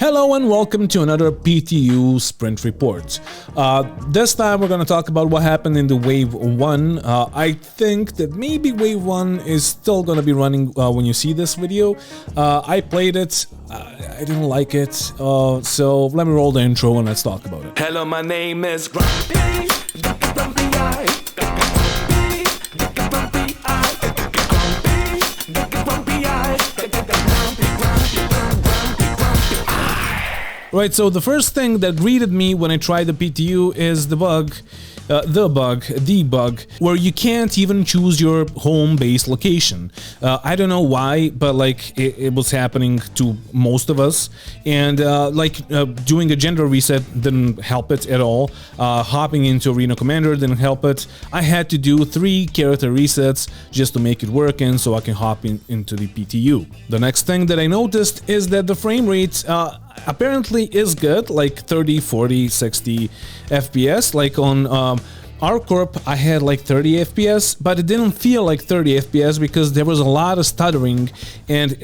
Hello and welcome to another PTU Sprint Report. This time we're going to talk about what happened in the Wave 1. I think that maybe Wave 1 is still going to be running when you see this video. I played it, I didn't like it, so let me roll the intro and let's talk about it. Hello, my name is Grumpy. Right, so the first thing that greeted me when I tried the PTU is the bug, where you can't even choose your home base location. I don't know why, but like it was happening to most of us, and doing a gender reset didn't help it at all. Hopping into Arena Commander didn't help it. I had to do 3 character resets just to make it work and so I can hop into the PTU. The next thing that I noticed is that the frame rate apparently is good, like 30, 40, 60 FPS. Like on R-Corp I had like 30 FPS, but it didn't feel like 30 FPS because there was a lot of stuttering, and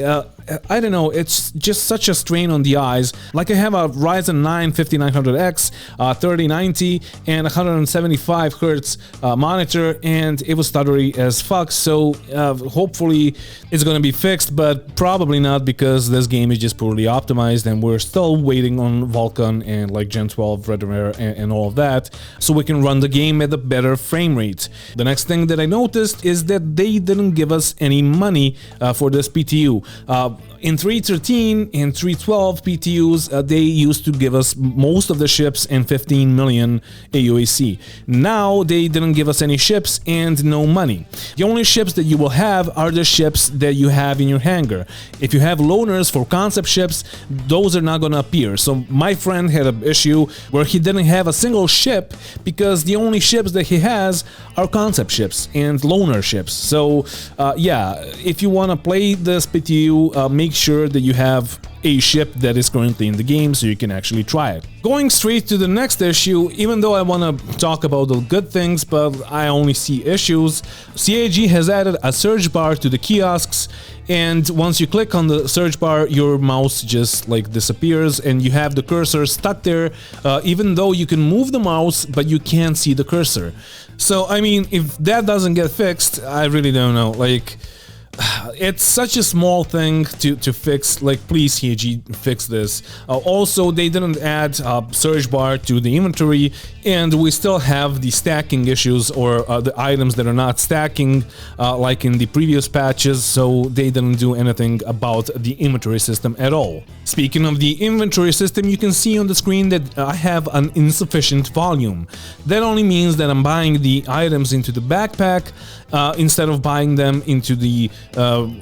I don't know, it's just such a strain on the eyes. Like I have a Ryzen 9 5900X, 3090 and 175 Hz monitor, and it was stuttery as fuck, so hopefully it's gonna be fixed, but probably not because this game is just poorly optimized and we're still waiting on Vulkan and like Gen 12 Referral and all of that, so we can run the game at a better frame rate. The next thing that I noticed is that they didn't give us any money for this PTU. In 3.13 and 3.12 PTUs, they used to give us most of the ships and 15 million AUAC. Now they didn't give us any ships and no money. The only ships that you will have are the ships that you have in your hangar. If you have loaners for concept ships, those are not gonna appear. So my friend had an issue where he didn't have a single ship because the only ships that he has are concept ships and loaner ships. So yeah, if you want to play this PTU, make sure that you have a ship that is currently in the game so you can actually try it. Going straight to the next issue, even though I want to talk about the good things, but I only see issues, CAG has added a search bar to the kiosks, and once you click on the search bar, your mouse just like disappears and you have the cursor stuck there, even though you can move the mouse, but you can't see the cursor. So I mean, if that doesn't get fixed, I really don't know, like it's such a small thing to fix. Like, please CAG, fix this. Also, they didn't add a search bar to the inventory, and we still have the stacking issues, or the items that are not stacking like in the previous patches, so they didn't do anything about the inventory system at all. Speaking of the inventory system, you can see on the screen that I have an insufficient volume. That only means that I'm buying the items into the backpack instead of buying them into the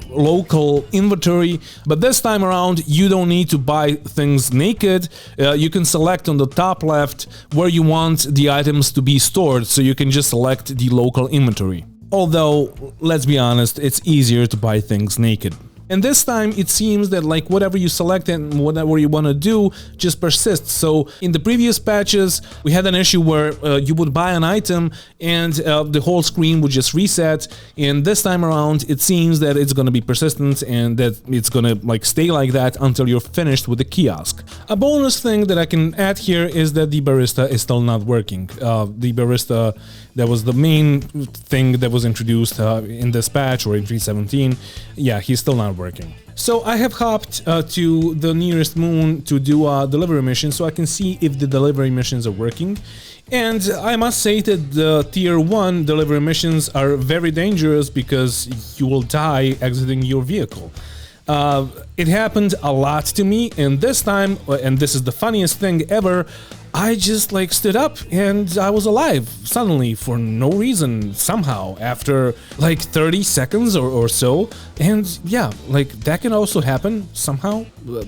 local inventory, but this time around you don't need to buy things naked. You can select on the top left where you want the items to be stored, so you can just select the local inventory. Although, let's be honest, it's easier to buy things naked. And this time it seems that like whatever you select and whatever you want to do just persists. So in the previous patches we had an issue where you would buy an item and the whole screen would just reset, and this time around it seems that it's going to be persistent and that it's going to like stay like that until you're finished with the kiosk. A bonus thing that I can add here is that the barista is still not working. The barista, that was the main thing that was introduced in this patch or in 3.17. Yeah, he's still not working. So I have hopped to the nearest moon to do a delivery mission so I can see if the delivery missions are working. And I must say that the tier 1 delivery missions are very dangerous because you will die exiting your vehicle. It happened a lot to me, and this time, and this is the funniest thing ever, I just like stood up and I was alive suddenly for no reason, somehow, after like 30 seconds or so. And yeah, like that can also happen somehow.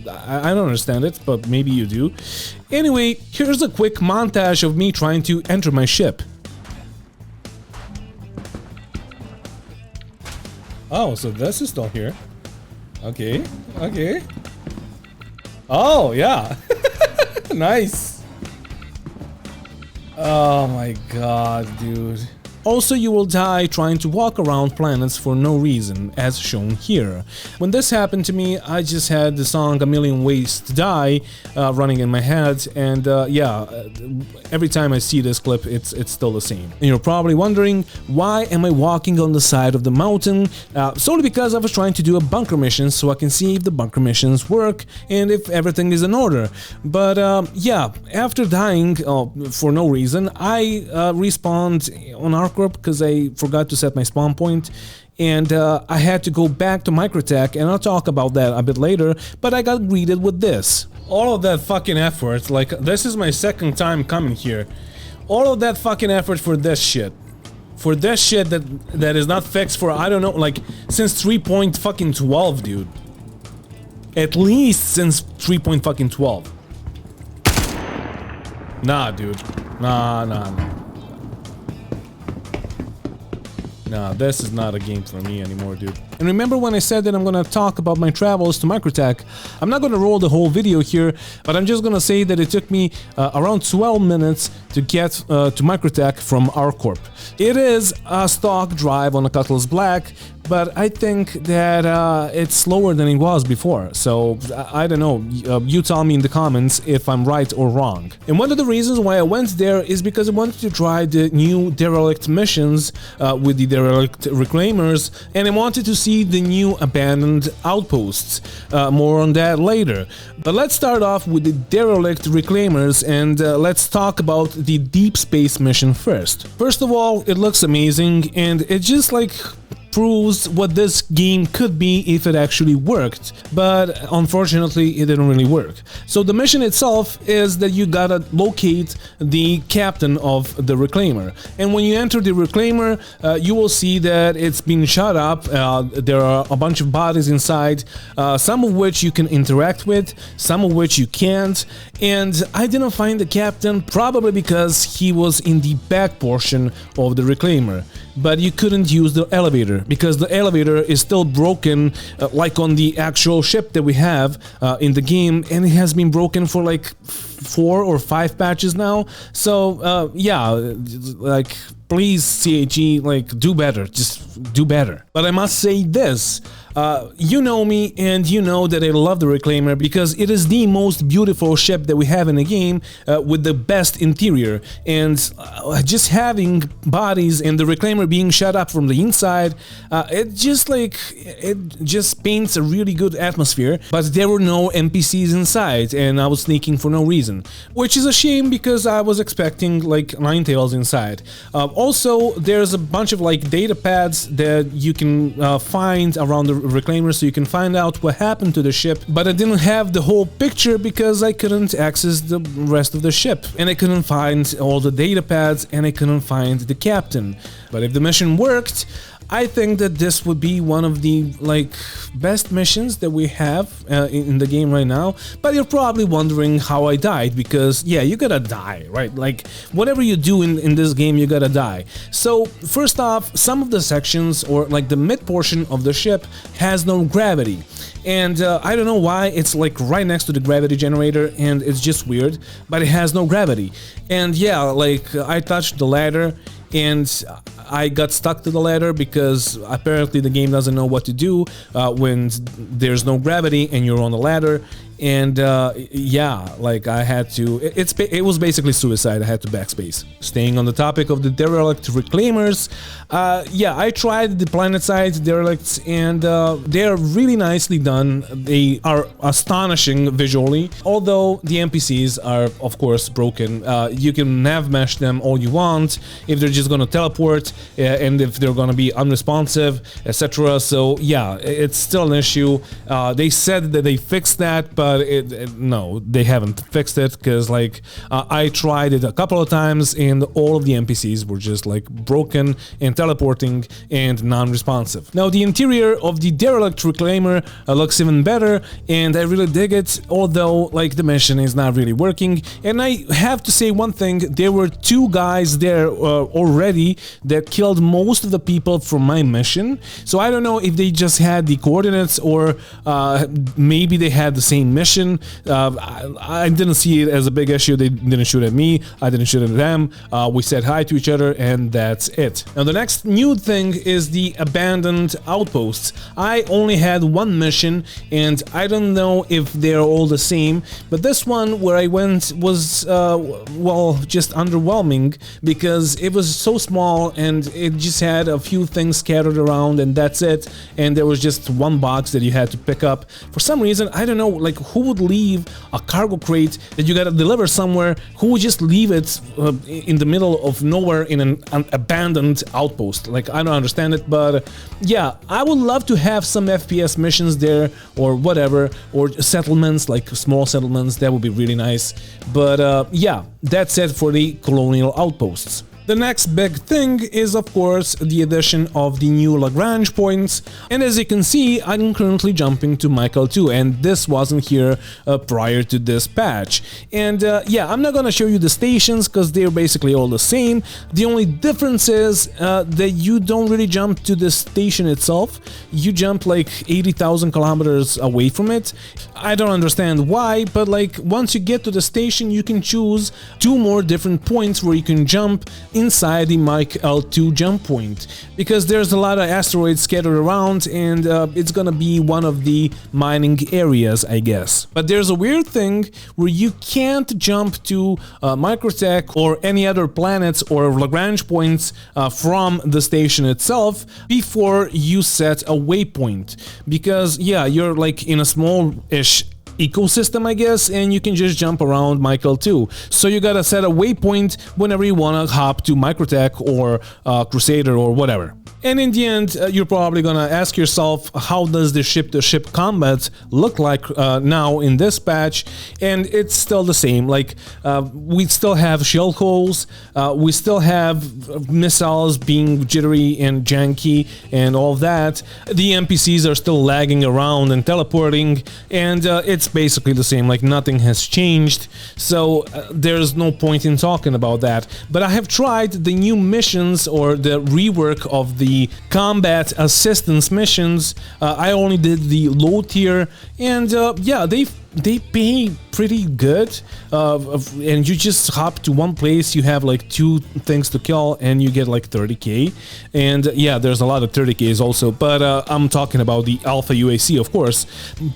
I don't understand it, but maybe you do. Anyway, here's a quick montage of me trying to enter my ship. Oh, so this is still here. Okay, okay. Oh, yeah. Nice. Oh my god, dude. Also, you will die trying to walk around planets for no reason, as shown here. When this happened to me, I just had the song A Million Ways to Die running in my head, and every time I see this clip, it's still the same. And you're probably wondering, why am I walking on the side of the mountain? Solely because I was trying to do a bunker mission so I can see if the bunker missions work and if everything is in order. But after dying for no reason, I respawned on ArcCorp because I forgot to set my spawn point, and I had to go back to Microtech, and I'll talk about that a bit later, but I got greeted with this. All of that fucking effort, like, this is my second time coming here. All of that fucking effort for this shit. For this shit that is not fixed for, I don't know, like, since 3.12, dude. At least since 3.12. Nah, dude. Nah. Nah, this is not a game for me anymore, dude. And remember when I said that I'm gonna talk about my travels to Microtech? I'm not gonna roll the whole video here, but I'm just gonna say that it took me around 12 minutes to get to Microtech from ArcCorp. It is a stock drive on a Cutlass Black, but I think that it's slower than it was before, so I don't know, you tell me in the comments if I'm right or wrong. And one of the reasons why I went there is because I wanted to try the new derelict missions with the derelict reclaimers, and I wanted to see the new abandoned outposts. More on that later. But let's start off with the derelict reclaimers, and let's talk about the deep space mission first. First of all, it looks amazing, and it just like proves what this game could be if it actually worked, but unfortunately it didn't really work. So the mission itself is that you gotta locate the captain of the reclaimer, and when you enter the reclaimer you will see that it's been shut up. There are a bunch of bodies inside, some of which you can interact with, some of which you can't, and I didn't find the captain probably because he was in the back portion of the reclaimer. But you couldn't use the elevator because the elevator is still broken, like on the actual ship that we have in the game, and it has been broken for like 4 or 5 patches now. So like, please CHE, like, do better, just do better. But I must say this, you know me and you know that I love the Reclaimer because it is the most beautiful ship that we have in the game, with the best interior, and just having bodies and the Reclaimer being shut up from the inside, it just paints a really good atmosphere. But there were no NPCs inside and I was sneaking for no reason, which is a shame because I was expecting like Ninetales inside. Also, there's a bunch of like data pads that you can find around the Reclaimer, so you can find out what happened to the ship, but I didn't have the whole picture because I couldn't access the rest of the ship, and I couldn't find all the data pads, and I couldn't find the captain. But if the mission worked, I think that this would be one of the like best missions that we have in the game right now. But you're probably wondering how I died, because yeah, you gotta die, right? Like whatever you do in this game, you gotta die. So first off, some of the sections, or like the mid portion of the ship, has no gravity. And I don't know why, it's like right next to the gravity generator, and it's just weird, but it has no gravity. And yeah, like I touched the ladder and I got stuck to the ladder because apparently the game doesn't know what to do when there's no gravity and you're on the ladder. And yeah, like I had to, it was basically suicide. I had to backspace. Staying on the topic of the derelict reclaimers, yeah, I tried the Planetside derelicts, and they are really nicely done. They are astonishing visually, although the NPCs are of course broken. You can nav mesh them all you want if they're just gonna teleport, and if they're gonna be unresponsive, etc. So yeah, it's still an issue. They said that they fixed that, but no, they haven't fixed it, because like I tried it a couple of times and all of the NPCs were just like broken and teleporting and non-responsive. Now the interior of the derelict reclaimer looks even better, and I really dig it, although like the mission is not really working. And I have to say one thing, there were 2 guys there already that killed most of the people from my mission, so I don't know if they just had the coordinates, or maybe they had the same mission. I didn't see it as a big issue. They didn't shoot at me, I didn't shoot at them. We said hi to each other, and that's it. Now the next new thing is the abandoned outposts. I only had one mission, and I don't know if they're all the same, but this one where I went was well, just underwhelming, because it was so small and it just had a few things scattered around, and that's it. And there was just one box that you had to pick up. For some reason, I don't know, like, who would leave a cargo crate that you gotta deliver somewhere? Who would just leave it in the middle of nowhere in an abandoned outpost? Like, I don't understand it, but yeah, I would love to have some FPS missions there, or whatever, or settlements, like small settlements. That would be really nice. But yeah, that's it for the colonial outposts. The next big thing is, of course, the addition of the new Lagrange points, and as you can see, I'm currently jumping to Michael 2, and this wasn't here prior to this patch. And yeah, I'm not gonna show you the stations because they're basically all the same. The only difference is that you don't really jump to the station itself. You jump like 80,000 kilometers away from it. I don't understand why, but like, once you get to the station, you can choose 2 more different points where you can jump inside the Mike L2 jump point, because there's a lot of asteroids scattered around, and it's gonna be one of the mining areas, I guess. But there's a weird thing where you can't jump to Microtech or any other planets or Lagrange points from the station itself before you set a waypoint, because yeah, you're like in a small-ish ecosystem, I guess, and you can just jump around Michael 2. So you gotta set a waypoint whenever you wanna hop to Microtech or Crusader or whatever. And in the end, you're probably gonna ask yourself, how does the ship-to-ship combat look like now in this patch? And it's still the same. Like, we still have shell holes, we still have missiles being jittery and janky and all that. The NPCs are still lagging around and teleporting, and it's basically the same. Like, nothing has changed, so there's no point in talking about that. But I have tried the new missions, or the rework of the combat assistance missions. I only did the low tier, and yeah, they pay pretty good, and you just hop to one place, you have like 2 things to kill, and you get like 30k. And yeah, there's a lot of 30ks also, but I'm talking about the Alpha UAC, of course.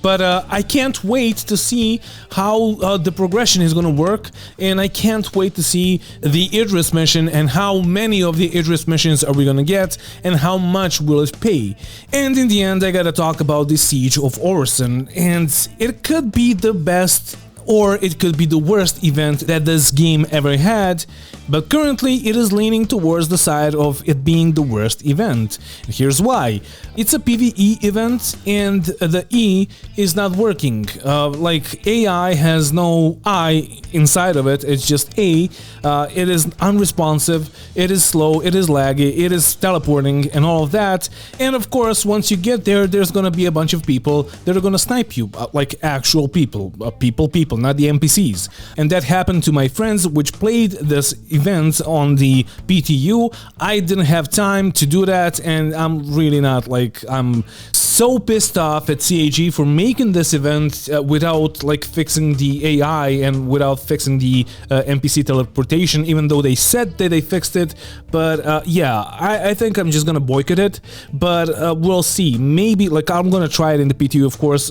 But I can't wait to see how the progression is gonna work, and I can't wait to see the Idris mission, and how many of the Idris missions are we gonna get, and how much will it pay. And in the end, I gotta talk about the Siege of Orison, and it could be the best, or it could be the worst event that this game ever had, but currently it is leaning towards the side of it being the worst event. And here's why. It's a PvE event, and the E is not working. Like, AI has no I inside of it, it's just A. It is unresponsive, it is slow, it is laggy, it is teleporting and all of that. And of course, once you get there, there's gonna be a bunch of people that are gonna snipe you, like actual people, people, not the NPCs. And that happened to my friends which played this event on the PTU. I didn't have time to do that, and I'm really not, like, I'm so pissed off at CAG for making this event without like fixing the AI and without fixing the NPC teleportation, even though they said that they fixed it. But yeah, I think I'm just gonna boycott it, but we'll see. Maybe, like, I'm gonna try it in the PTU, of course,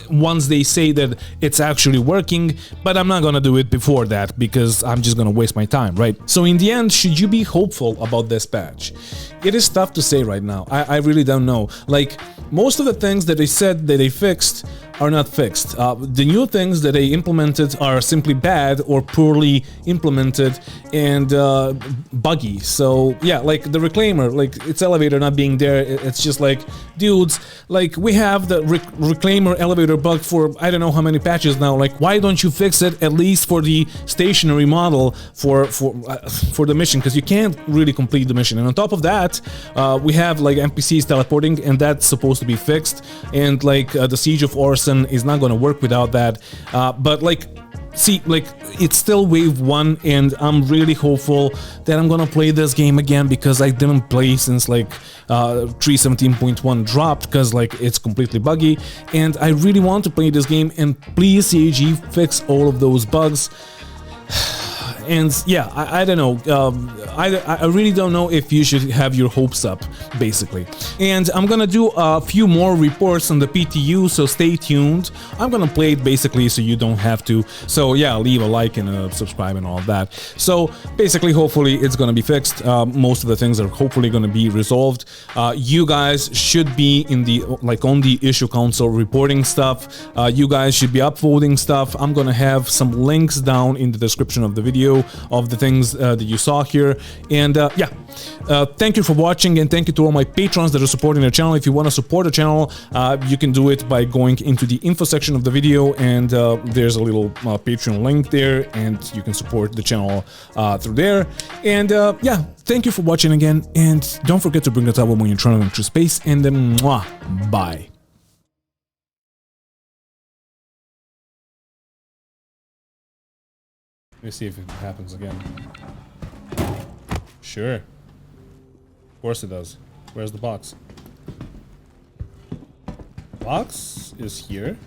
once they say that it's actually working, but I'm not gonna do it before that, because I'm just gonna waste my time, right? So in the end, should you be hopeful about this patch? It is tough to say right now. I really don't know. Like, most of the things that they said that they fixed are not fixed. The new things that they implemented are simply bad or poorly implemented and buggy. So yeah, like the reclaimer, like its elevator not being there, it's just like, dudes, like we have the reclaimer elevator bug for I don't know how many patches now. Like, why don't you fix it at least for the stationary model for the mission? Because you can't really complete the mission. And on top of that, we have like NPCs teleporting, and that's supposed to be fixed. And like the Siege of Orison is not going to work without that. But like, see, like, it's still wave 1, and I'm really hopeful that I'm gonna play this game again, because I didn't play since like 3.17.1 dropped, because like it's completely buggy, and I really want to play this game, and please CAG fix all of those bugs. And yeah, I don't know, I really don't know if you should have your hopes up, basically. And I'm gonna do a few more reports on the PTU, so stay tuned. I'm gonna play it basically so you don't have to. So yeah, leave a like and subscribe and all of that. So basically, hopefully it's gonna be fixed. Most of the things are hopefully gonna be resolved. You guys should be in the, like, on the issue council reporting stuff. You guys should be upvoting stuff. I'm gonna have some links down in the description of the video of the things that you saw here. And yeah, thank you for watching, and thank you to all my patrons that are supporting the channel. If you want to support the channel, you can do it by going into the info section of the video, and there's a little Patreon link there, and you can support the channel through there. And yeah, thank you for watching again, and don't forget to bring that album when you're traveling through space, and then mwah, bye. Let me see if it happens again. Sure. Of course it does. Where's the box? Box is here,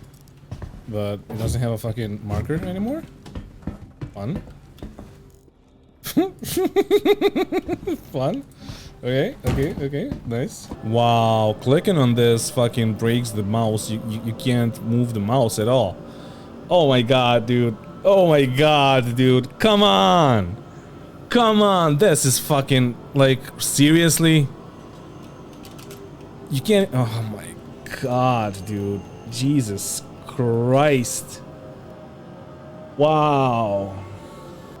but it doesn't have a fucking marker anymore? Fun. Fun. Okay, nice. Wow, clicking on this fucking breaks the mouse. You can't move the mouse at all. Oh my god, dude. Oh my god, dude. Come on. Come on. This is fucking, like, seriously? You can't. Oh my god, dude. Jesus Christ. Wow.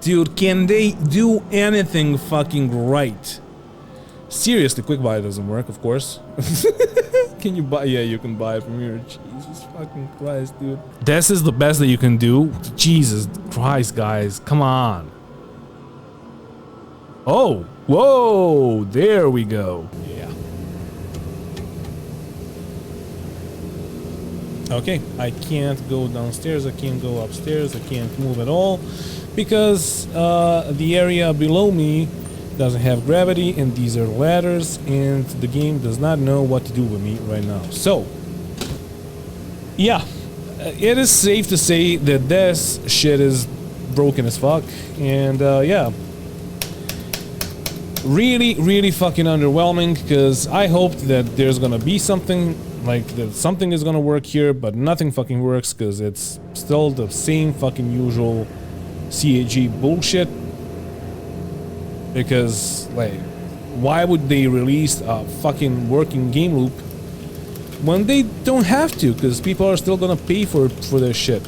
Dude, can they do anything fucking right? Seriously, quick buy doesn't work, of course. Can you buy? Yeah, you can buy it from here. Jesus fucking Christ, dude. This is the best that you can do? Jesus Christ, guys. Come on. Oh, whoa, there we go. Yeah. Okay, I can't go downstairs, I can't go upstairs, I can't move at all, because the area below me doesn't have gravity, and these are ladders, and the game does not know what to do with me right now. So, yeah, it is safe to say that this shit is broken as fuck, and yeah. Really fucking underwhelming, because I hoped that there's gonna be something, like that something is gonna work here, but nothing fucking works, because it's still the same fucking usual CAG bullshit. Because, like, why would they release a fucking working game loop when they don't have to? Because people are still gonna pay for their shit.